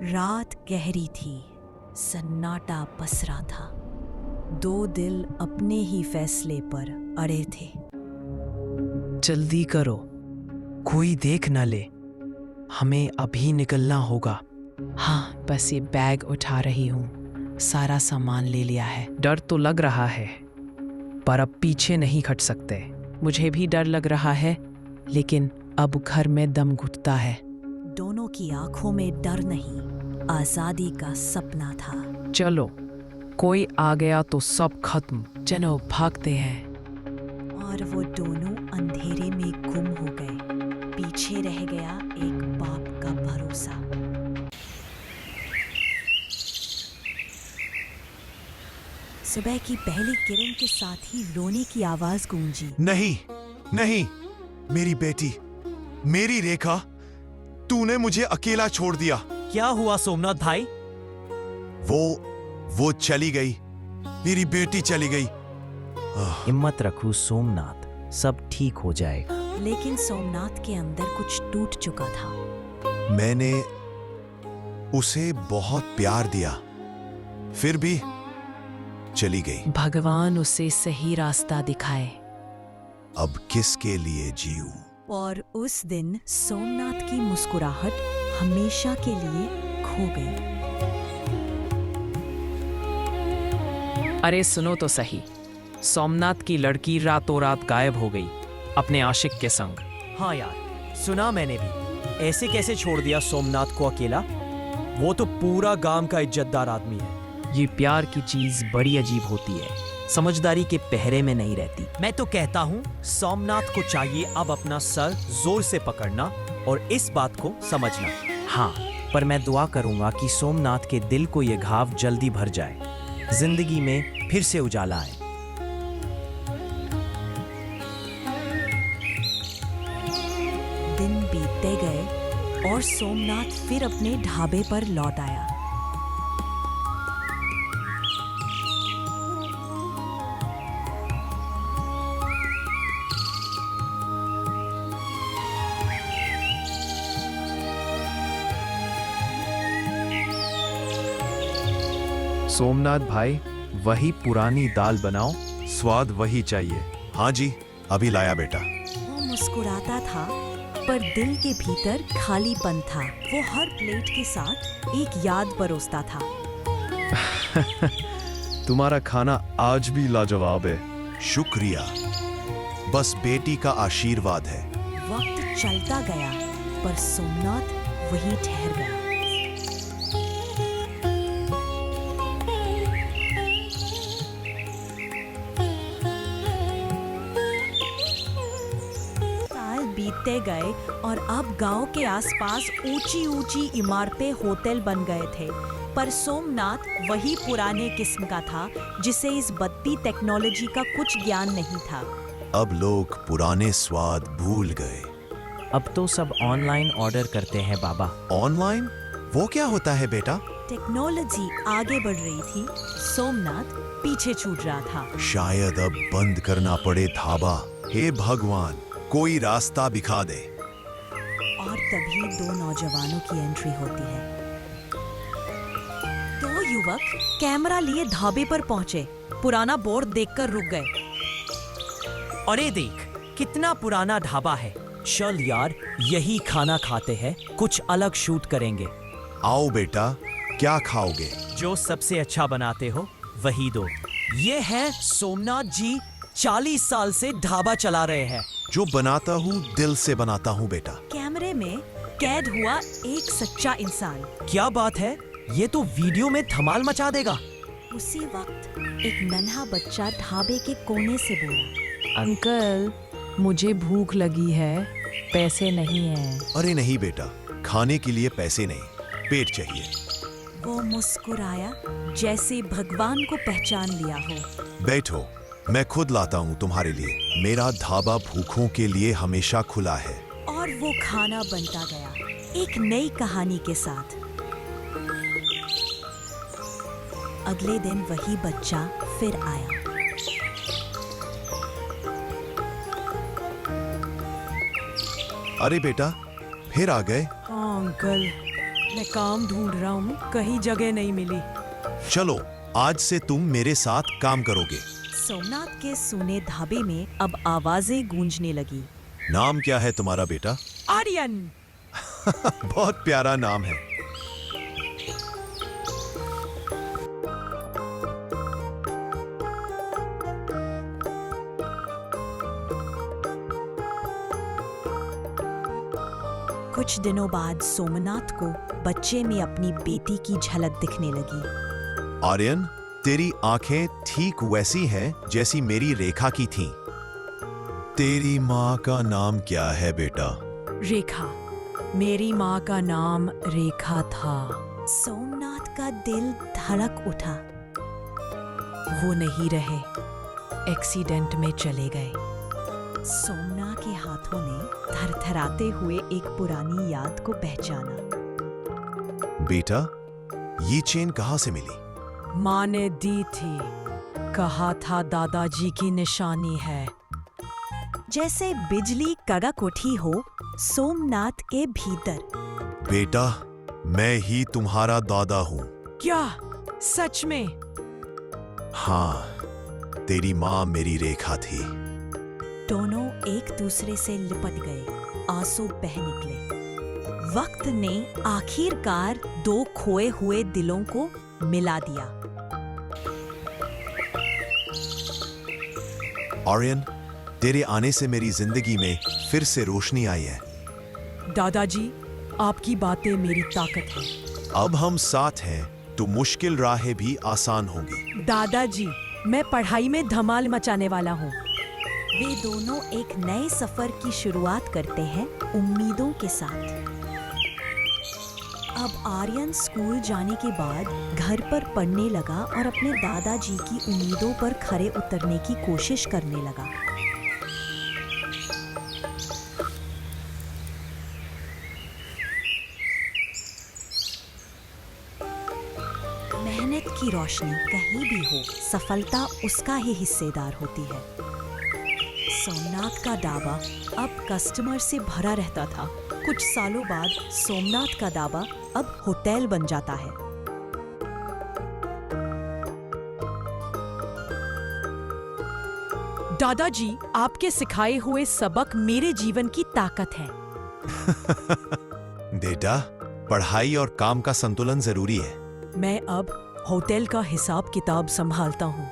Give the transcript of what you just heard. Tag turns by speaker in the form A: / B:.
A: रात गहरी थी, सन्नाटा पसरा था। दो दिल अपने ही फैसले पर अड़े थे।
B: जल्दी करो, कोई देख न ले। हमें अभी निकलना होगा। हाँ, बस ये बैग उठा रही हूँ। सारा सामान ले लिया है। डर तो लग रहा है, पर अब पीछे नहीं हट सकते। मुझे भी डर लग रहा है, लेकिन अब घर में दम घुटता है।
A: दोनों की आंखों में डर नहीं, आजादी का सपना था।
B: चलो, कोई आ गया तो सब खत्म। चलो भागते हैं।
A: और वो दोनों अंधेरे में गुम हो गए। पीछे रह गया एक बाप का भरोसा। सुबह की पहली किरण के साथ ही रोने की आवाज गूंजी।
C: नहीं, नहीं, मेरी बेटी, मेरी रेखा, तूने मुझे अकेला छोड़ दिया।
D: क्या हुआ सोमनाथ भाई?
C: वो चली गई, मेरी बेटी चली गई।
D: हिम्मत रखो सोमनाथ, सब ठीक हो जाएगा।
A: लेकिन सोमनाथ के अंदर कुछ टूट चुका था।
C: मैंने उसे बहुत प्यार दिया, फिर भी चली गई।
B: भगवान उसे सही रास्ता दिखाए।
C: अब किसके लिए जीऊं?
A: और उस दिन सोमनाथ की मुस्कुराहट हमेशा के लिए खो गई।
B: अरे सुनो तो सही, सोमनाथ की लड़की रातों रात गायब हो गई अपने आशिक के संग।
D: हाँ यार, सुना मैंने भी। ऐसे कैसे छोड़ दिया सोमनाथ को अकेला? वो तो पूरा गांव का इज्जतदार आदमी है।
B: ये प्यार की चीज बड़ी अजीब होती है, समझदारी के पहरे में नहीं रहती।
D: मैं तो कहता हूँ सोमनाथ को चाहिए अब अपना सर जोर से पकड़ना और इस बात को समझना। हाँ, पर मैं दुआ करूंगा कि सोमनाथ के दिल को ये घाव जल्दी भर जाए, जिंदगी में फिर से उजाला आए।
A: दिन बीतते गए और सोमनाथ फिर अपने ढाबे पर लौट आया।
E: सोमनाथ भाई, वही पुरानी दाल बनाओ, स्वाद वही चाहिए।
C: हाँ जी, अभी लाया बेटा।
A: वो मुस्कुराता था, पर दिल के भीतर खालीपन था। वो हर प्लेट के साथ एक याद परोसता था।
E: तुम्हारा खाना आज भी लाजवाब है।
C: शुक्रिया, बस बेटी का आशीर्वाद है।
A: वक्त चलता गया, पर सोमनाथ वहीं ठहर गया। साल बीतते गए और अब गांव के आसपास ऊंची ऊंची इमारतें होटल बन गए थे, पर सोमनाथ वही पुराने किस्म का था जिसे इस बत्ती टेक्नोलॉजी का कुछ ज्ञान नहीं था।
C: अब लोग पुराने स्वाद भूल गए।
D: अब तो सब ऑनलाइन ऑर्डर करते हैं बाबा।
C: ऑनलाइन? वो क्या होता है बेटा?
A: टेक्नोलॉजी आगे बढ़ रही थी, सोमनाथ पीछे छूट रहा था।
C: शायद अब बंद करना पड़े ढाबा। हे भगवान, कोई रास्ता दिखा दे।
A: और तभी दो नौजवानों की एंट्री होती है। दो युवक कैमरा लिए ढाबे पर पहुंचे, पुराना बोर्ड देखकर रुक गए।
D: अरे देख, कितना पुराना ढाबा है। चल यार, यही खाना खाते हैं, कुछ अलग शूट करेंगे।
C: आओ बेटा, क्या खाओगे?
D: जो सबसे अच्छा बनाते हो वही दो। ये है सोमनाथ जी, 40 साल से ढाबा चला रहे हैं।
C: जो बनाता हूँ दिल से बनाता हूँ बेटा।
A: कैमरे में कैद हुआ एक सच्चा इंसान।
D: क्या बात है, ये तो वीडियो में धमाल मचा देगा।
A: उसी वक्त एक नन्हा बच्चा ढाबे के कोने से बोला,
B: अंकल, मुझे भूख लगी है, पैसे नहीं हैं।
C: अरे नहीं बेटा, खाने के लिए पैसे नहीं, पेट चाहिए।
A: वो मुस्कुराया जैसे भगवान को पहचान लिया हो।
C: बैठो, मैं खुद लाता हूँ तुम्हारे लिए। मेरा ढाबा भूखों के लिए हमेशा खुला है।
A: और वो खाना बनता गया, एक नई कहानी के साथ। अगले दिन वही बच्चा फिर आया।
C: अरे बेटा, फिर आ गए?
A: हाँ अंकल,
B: मैं काम ढूंढ रहा हूँ, कहीं जगह नहीं मिली।
C: चलो, आज से तुम मेरे साथ काम करोगे।
A: सोमनाथ के सूने ढाबे में अब आवाजें गूंजने लगी।
C: नाम क्या है तुम्हारा बेटा?
B: आर्यन।
C: बहुत प्यारा नाम है।
A: कुछ दिनों बाद सोमनाथ को बच्चे में अपनी बेटी की झलक दिखने लगी।
C: आर्यन, तेरी आंखें ठीक वैसी हैं जैसी मेरी रेखा की थीं। तेरी माँ का नाम क्या है बेटा?
B: रेखा। मेरी माँ का नाम रेखा था।
A: सोमनाथ का दिल धड़क उठा।
B: वो नहीं रहे, एक्सीडेंट में चले गए।
A: सोमनाथ के हाथों ने थरथराते हुए एक पुरानी याद को पहचाना।
C: बेटा, ये चेन कहाँ से मिली?
B: माँ ने दी थी, कहा था दादाजी की निशानी है।
A: जैसे बिजली कड़क उठी हो सोमनाथ के भीतर।
C: बेटा, मैं ही तुम्हारा दादा हूँ।
B: क्या सच में?
C: हाँ, तेरी माँ मेरी रेखा थी।
A: दोनों एक दूसरे से लिपट गए, आंसू बह निकले। वक्त ने आखिरकार दो खोए हुए दिलों को मिला दिया।
C: आर्यन, तेरे आने से मेरी जिंदगी में फिर से रोशनी आई है।
B: दादाजी, आपकी बातें मेरी ताकत है।
C: अब हम साथ हैं तो मुश्किल राहें भी आसान होंगी।
B: दादाजी, मैं पढ़ाई में धमाल मचाने वाला हूँ।
A: वे दोनों एक नए सफर की शुरुआत करते हैं उम्मीदों के साथ। अब आर्यन स्कूल जाने के बाद घर पर पढ़ने लगा और अपने दादाजी की उम्मीदों पर खरे उतरने की कोशिश करने लगा। मेहनत की रोशनी कहीं भी हो, सफलता उसका ही हिस्सेदार होती है। सोमनाथ का ढाबा अब कस्टमर से भरा रहता था। कुछ सालों बाद सोमनाथ का ढाबा अब होटल बन जाता है।
B: दादाजी, आपके सिखाए हुए सबक मेरे जीवन की ताकत है।
C: बेटा, पढ़ाई और काम का संतुलन जरूरी है।
B: मैं अब होटल का हिसाब किताब संभालता हूँ।